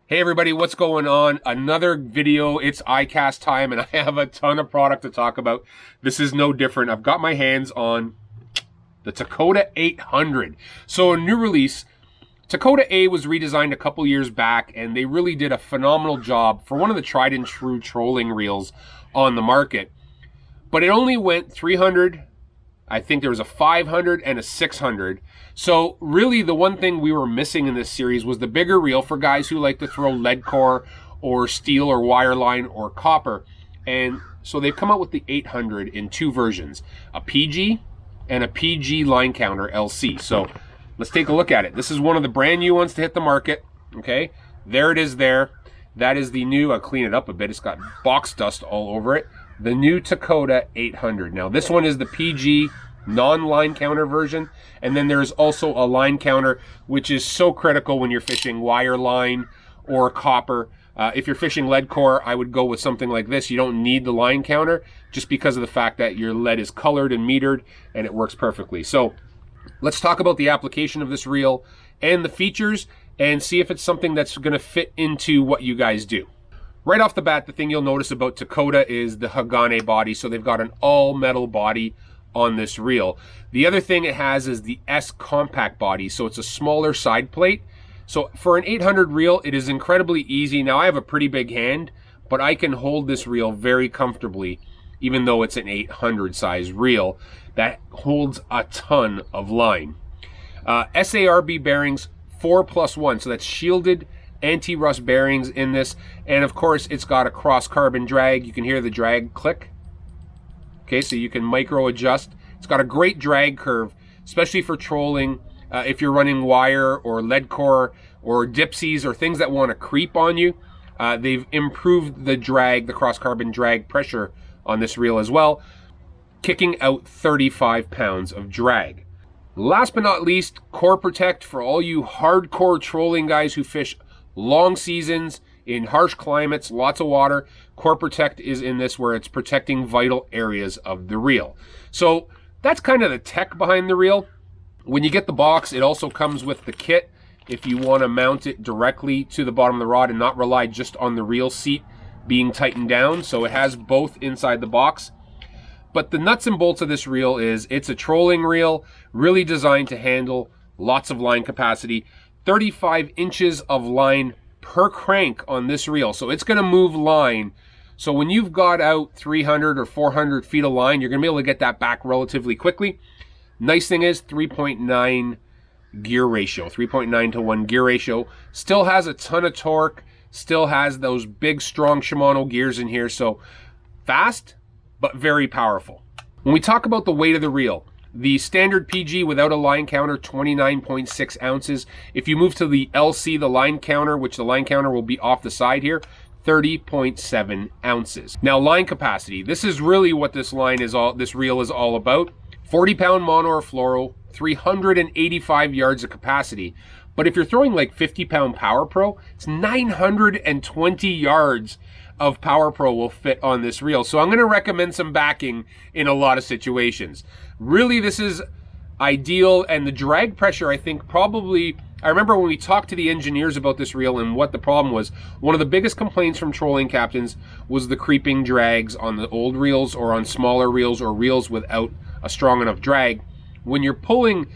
Hey everybody, what's going on? Another video. It's iCast time and I have a ton of product to talk about. This is no different. I've got my hands on the TEKOTA 800. So a new release. TEKOTA A was redesigned a couple years back and they really did a phenomenal job for one of the tried and true trolling reels on the market. But it only went 300, I think there was a 500 and a 600. So really the one thing we were missing in this series was the bigger reel for guys who like to throw lead core or steel or wireline or copper. And so they've come out with the 800 in two versions, a PG and a PG line counter LC. So let's take a look at it. This is one of the brand new ones to hit the market. Okay, there it is there. That is the new, I'll clean it up a bit. It's got box dust all over it. The new TEKOTA 800. Now this one is the PG non-line counter version, and then there's also a line counter, which is so critical when you're fishing wire line or copper. If you're fishing lead core, I would go with something like this. You don't need the line counter just because of the fact that your lead is colored and metered and it works perfectly. So let's talk about the application of this reel and the features and see if it's something that's going to fit into what you guys do. Right off the bat, the thing you'll notice about TEKOTA is the Hagane body. So they've got an all metal body on this reel. The other thing it has is the S compact body, so it's a smaller side plate. So for an 800 reel, it is incredibly easy. Now I have a pretty big hand, but I can hold this reel very comfortably, even though it's an 800 size reel that holds a ton of line. SARB bearings 4+1, so that's shielded anti-rust bearings in this, and of course it's got a cross carbon drag. You can hear the drag click. Okay, so you can micro adjust. It's got a great drag curve, especially for trolling. If you're running wire or lead core or dipsies or things that want to creep on you, they've improved the drag, the cross carbon drag pressure on this reel as well, kicking out 35 pounds of drag. Last but not least, Core Protect for all you hardcore trolling guys who fish long seasons in harsh climates, lots of water. Core Protect is in this where it's protecting vital areas of the reel. So that's kind of the tech behind the reel. When you get the box, it also comes with the kit if you want to mount it directly to the bottom of the rod and not rely just on the reel seat being tightened down. So it has both inside the box. But the nuts and bolts of this reel is it's a trolling reel, really designed to handle lots of line capacity, 35 inches of line per crank on this reel. So it's going to move line. So when you've got out 300 or 400 feet of line, you're going to be able to get that back relatively quickly. Nice thing is 3.9 gear ratio, 3.9 to 1 gear ratio. Still has a ton of torque, still has those big strong Shimano gears in here. So fast, but very powerful. When we talk about the weight of the reel, the standard PG without a line counter, 29.6 ounces. If you move to the LC, the line counter, which the line counter will be off the side here, 30.7 ounces. Now line capacity, this is really what this reel is all about. 40-pound mono or fluoro, 385 yards of capacity. But if you're throwing like 50-pound Power Pro, it's 920 yards of Power Pro will fit on this reel. So I'm going to recommend some backing in a lot of situations. Really, this is ideal, and the drag pressure, I think probably, I remember when we talked to the engineers about this reel and what the problem was, one of the biggest complaints from trolling captains was the creeping drags on the old reels or on smaller reels or reels without a strong enough drag. When you're pulling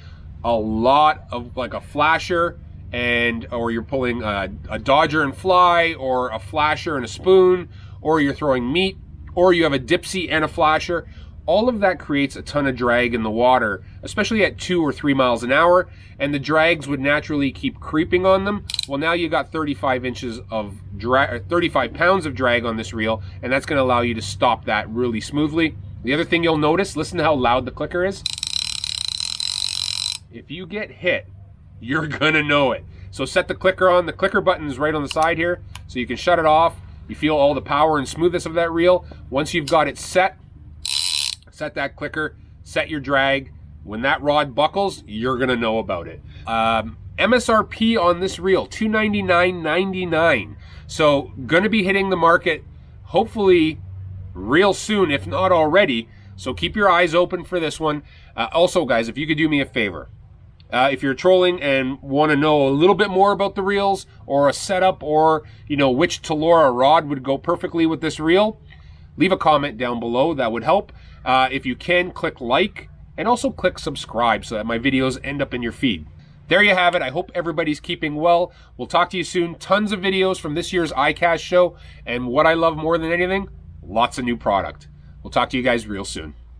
a lot of like a flasher or you're pulling a dodger and fly or a flasher and a spoon, or you're throwing meat, or you have a dipsy and a flasher, all of that creates a ton of drag in the water, especially at 2 or 3 miles an hour, and the drags would naturally keep creeping on them. Well, now you got 35 inches of drag, 35 pounds of drag on this reel, and that's going to allow you to stop that really smoothly. The other thing you'll notice, listen to how loud the clicker is. If you get hit, you're gonna know it. So set the clicker on. The clicker button is right on the side here, so you can shut it off. You feel all the power and smoothness of that reel. Once you've got it set that clicker, set your drag. When that rod buckles, you're gonna know about it. MSRP on this reel, $299.99. So gonna be hitting the market hopefully real soon, if not already. So keep your eyes open for this one. Also, guys, if you could do me a favor, If you're trolling and want to know a little bit more about the reels or a setup, or which Telora rod would go perfectly with this reel, leave a comment down below. That would help. If you can, click like and also click subscribe so that my videos end up in your feed. There you have it. I hope everybody's keeping well. We'll talk to you soon. Tons of videos from this year's ICAST show, and what I love more than anything, lots of new product. We'll talk to you guys real soon.